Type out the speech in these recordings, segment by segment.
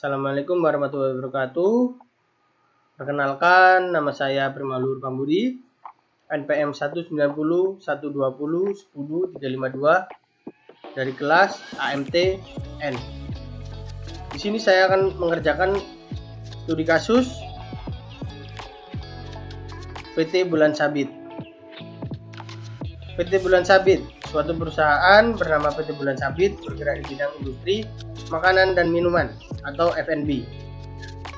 Assalamualaikum warahmatullahi wabarakatuh. Perkenalkan, nama saya Primalur Pambudi, NPM 190 120 10 352 dari kelas AMT N. Di sini saya akan mengerjakan studi kasus PT Bulan Sabit. PT Bulan Sabit, suatu perusahaan bernama PT Bulan Sabit bergerak di bidang industri makanan dan minuman atau F&B.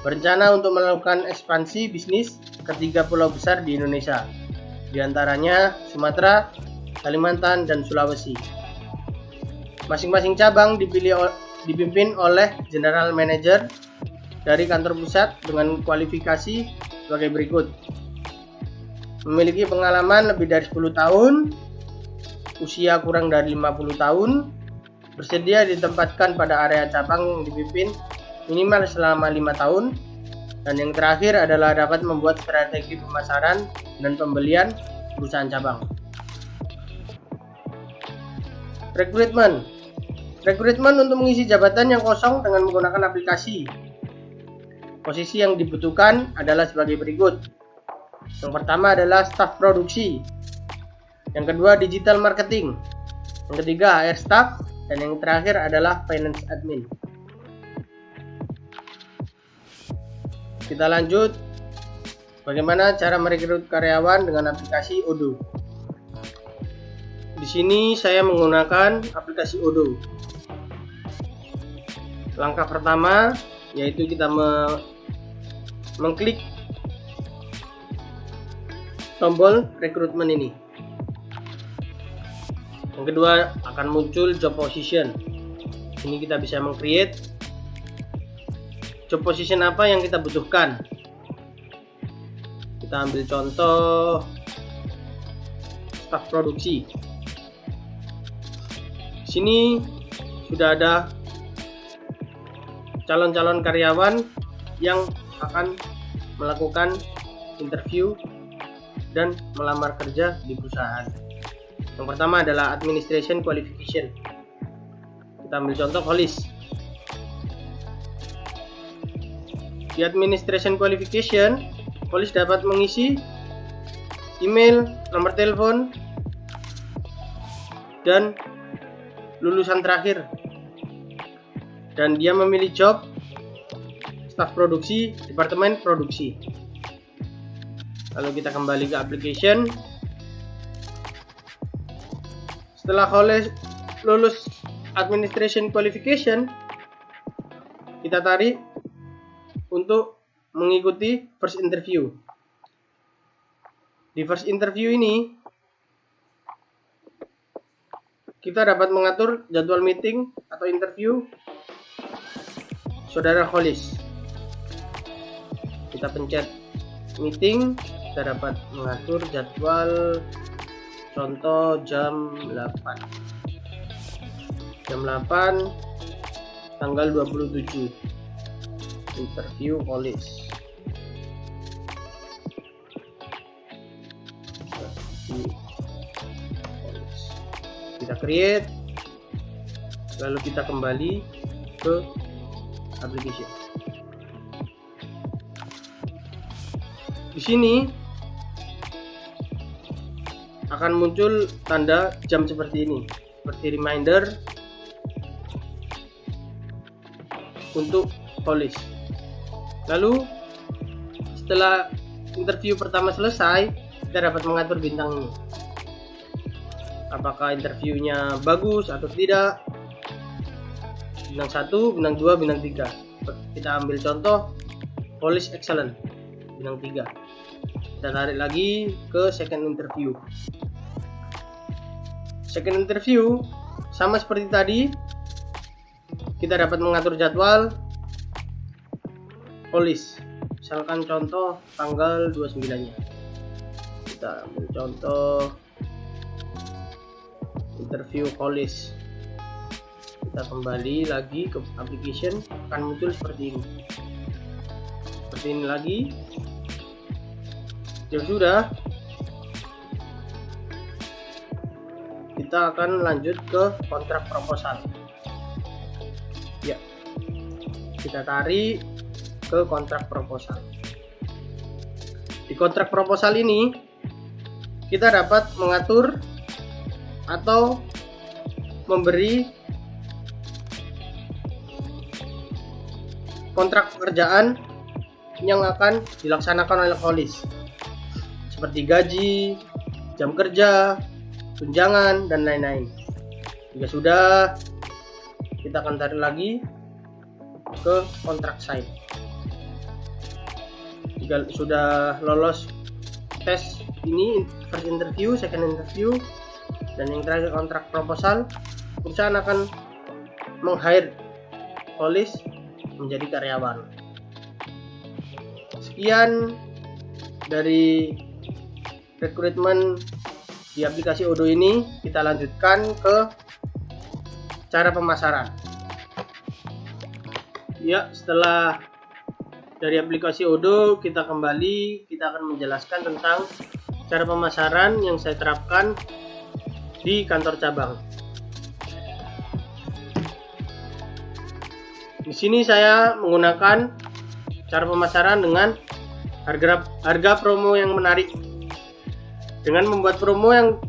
Berencana untuk melakukan ekspansi bisnis ke 3 pulau besar di Indonesia, di antaranya Sumatera, Kalimantan, dan Sulawesi. Masing-masing cabang dipimpin oleh General Manager dari kantor pusat dengan kualifikasi sebagai berikut. Memiliki pengalaman lebih dari 10 tahun, usia kurang dari 50 tahun, bersedia ditempatkan pada area cabang yang dipimpin minimal selama 5 tahun, dan yang terakhir adalah dapat membuat strategi pemasaran dan pembelian perusahaan cabang. Rekrutmen untuk mengisi jabatan yang kosong dengan menggunakan aplikasi. Posisi yang dibutuhkan adalah sebagai berikut. Yang pertama adalah staf produksi, yang kedua digital marketing, yang ketiga HR staff, dan yang terakhir adalah finance admin. Kita lanjut, bagaimana cara merekrut karyawan dengan aplikasi Odoo. Di sini saya menggunakan aplikasi Odoo. Langkah pertama yaitu kita mengklik tombol rekrutmen ini. Yang kedua akan muncul job position. Ini kita bisa meng-create job position apa yang kita butuhkan. Kita ambil contoh staf produksi. Di sini sudah ada calon-calon karyawan yang akan melakukan interview dan melamar kerja di perusahaan. Yang pertama adalah administration qualification. Kita ambil contoh Holis. Di administration qualification, Holis dapat mengisi email, nomor telepon, dan lulusan terakhir. Dan dia memilih job staf produksi, departemen produksi. Lalu kita kembali ke application. Setelah Holis lulus administration qualification, kita tarik untuk mengikuti first interview. Di first interview ini, kita dapat mengatur jadwal meeting atau interview saudara Holis. Kita pencet meeting, kita dapat mengatur jadwal. Contoh jam 8 tanggal 27 interview Holis. Kita create, lalu kita kembali ke application. Di sini akan muncul tanda jam seperti ini, seperti reminder untuk Holis. Lalu setelah interview pertama selesai, kita dapat mengatur bintang ini. Apakah interviewnya bagus atau tidak? Bintang 1, bintang 2, bintang 3. Kita ambil contoh Holis excellent, bintang 3. Kita tarik lagi ke second interview. Second interview sama seperti tadi, kita dapat mengatur jadwal Holis. Misalkan contoh tanggal 29-nya. Kita ambil contoh interview Holis. Kita kembali lagi ke application, akan muncul seperti ini. Seperti ini lagi. Ya sudah, kita akan lanjut ke kontrak proposal. Ya, kita tarik ke kontrak proposal. Di kontrak proposal ini kita dapat mengatur atau memberi kontrak pekerjaan yang akan dilaksanakan oleh polis, seperti gaji, jam kerja, tunjangan, dan lain-lain. Jika sudah, kita akan tarik lagi ke kontrak site. Jika sudah lolos tes ini, first interview, second interview, dan yang terakhir kontrak proposal, perusahaan akan meng-hire polis menjadi karyawan. Sekian dari rekrutmen di aplikasi Odoo ini. Kita lanjutkan ke cara pemasaran. Ya, setelah dari aplikasi Odoo kita kembali, kita akan menjelaskan tentang cara pemasaran yang saya terapkan di kantor cabang. Di sini saya menggunakan cara pemasaran dengan harga promo yang menarik. Dengan membuat promo yang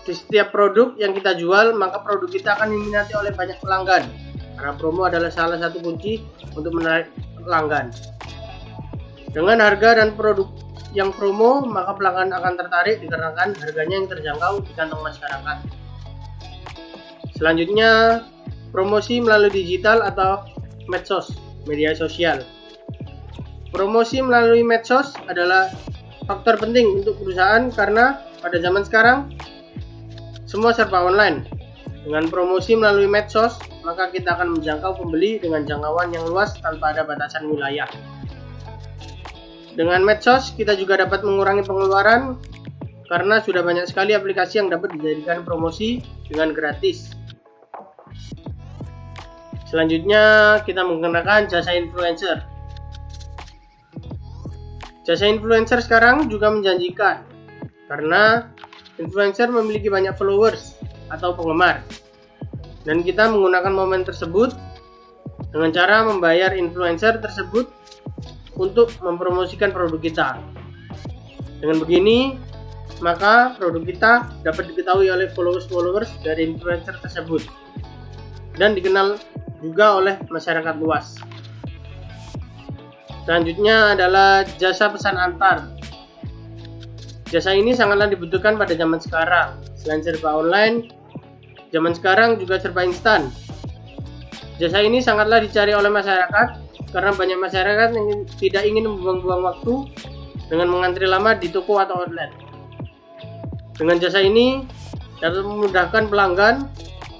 di setiap produk yang kita jual, maka produk kita akan diminati oleh banyak pelanggan. Karena promo adalah salah satu kunci untuk menarik pelanggan. Dengan harga dan produk yang promo, maka pelanggan akan tertarik dikarenakan harganya yang terjangkau di kantong masyarakat. Selanjutnya, promosi melalui digital atau medsos, media sosial. Promosi melalui medsos adalah faktor penting untuk perusahaan karena pada zaman sekarang semua serba online. Dengan promosi melalui medsos, maka kita akan menjangkau pembeli dengan jangkauan yang luas tanpa ada batasan wilayah. Dengan medsos, kita juga dapat mengurangi pengeluaran karena sudah banyak sekali aplikasi yang dapat dijadikan promosi dengan gratis. Selanjutnya, kita menggunakan jasa influencer. Jasa influencer sekarang juga menjanjikan karena influencer memiliki banyak followers atau penggemar. Dan kita menggunakan momen tersebut dengan cara membayar influencer tersebut untuk mempromosikan produk kita. Dengan begini, maka produk kita dapat diketahui oleh followers dari influencer tersebut dan dikenal juga oleh masyarakat luas. Selanjutnya adalah jasa pesan antar. Jasa ini sangatlah dibutuhkan pada zaman sekarang. Selain serba online, zaman sekarang juga serba instan. Jasa ini sangatlah dicari oleh masyarakat karena banyak masyarakat yang tidak ingin membuang-buang waktu dengan mengantri lama di toko atau outlet. Dengan jasa ini dapat memudahkan pelanggan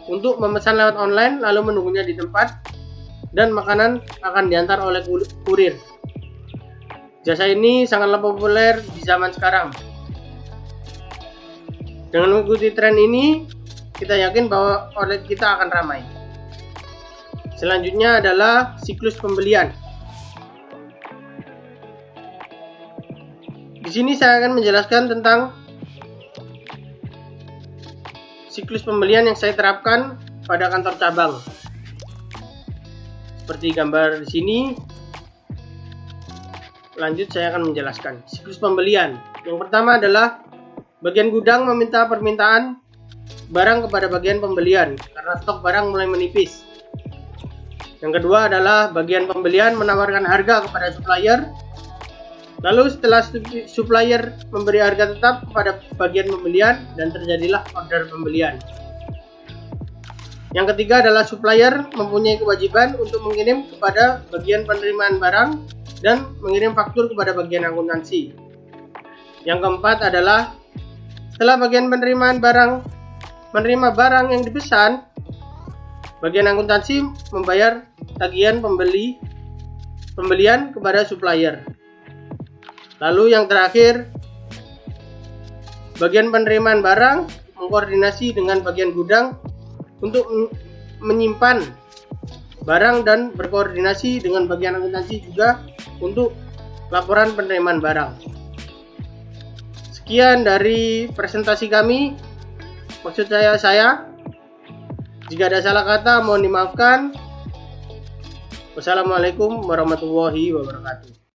untuk memesan lewat online lalu menunggunya di tempat dan makanan akan diantar oleh kurir. Jasa ini sangatlah populer di zaman sekarang. Dengan mengikuti tren ini, kita yakin bahwa outlet kita akan ramai. Selanjutnya adalah siklus pembelian. Di sini saya akan menjelaskan tentang siklus pembelian yang saya terapkan pada kantor cabang. Seperti gambar di sini. Lanjut saya akan menjelaskan siklus pembelian. Yang pertama adalah bagian gudang meminta permintaan barang kepada bagian pembelian karena stok barang mulai menipis. Yang kedua adalah bagian pembelian menawarkan harga kepada supplier. Lalu setelah supplier memberi harga tetap kepada bagian pembelian dan terjadilah order pembelian. Yang ketiga adalah supplier mempunyai kewajiban untuk mengirim kepada bagian penerimaan barang dan mengirim faktur kepada bagian akuntansi. Yang keempat adalah setelah bagian penerimaan barang menerima barang yang dipesan, bagian akuntansi membayar tagihan pembelian kepada supplier. Lalu yang terakhir, bagian penerimaan barang mengkoordinasi dengan bagian gudang untuk menyimpan barang dan berkoordinasi dengan bagian akuntansi juga untuk laporan penerimaan barang. Sekian dari presentasi kami. Maksud saya, jika ada salah kata mohon dimaafkan. Wassalamualaikum warahmatullahi wabarakatuh.